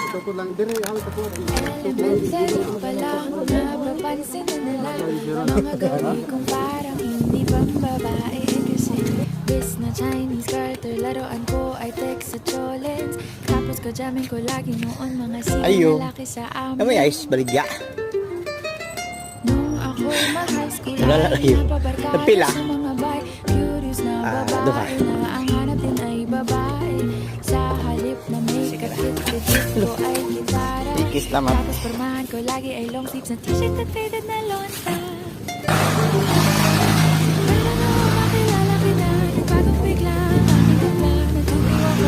Ito ko lang dire ang ito. Elemental pala napapansin na nila mga gabi kong parang hindi pang babae. Kasi bis na Chinese Carter, laruan ko ay text sa Cholens. Tapos kajamin ko lagi noon mga sinalaki sa amin. Ano yung ice? Baligya. Nung ako'y mag-high school Wala ay lang yun. napabarkada Nagpila? sa mga bay. Curious na babae na ang hanap din ay babae. Sa halip na may kakit-kakit ko ay gitara. Ikis naman. Tapos pormahan ko lagi ay long sleeves na t-shirt at faded na lonta.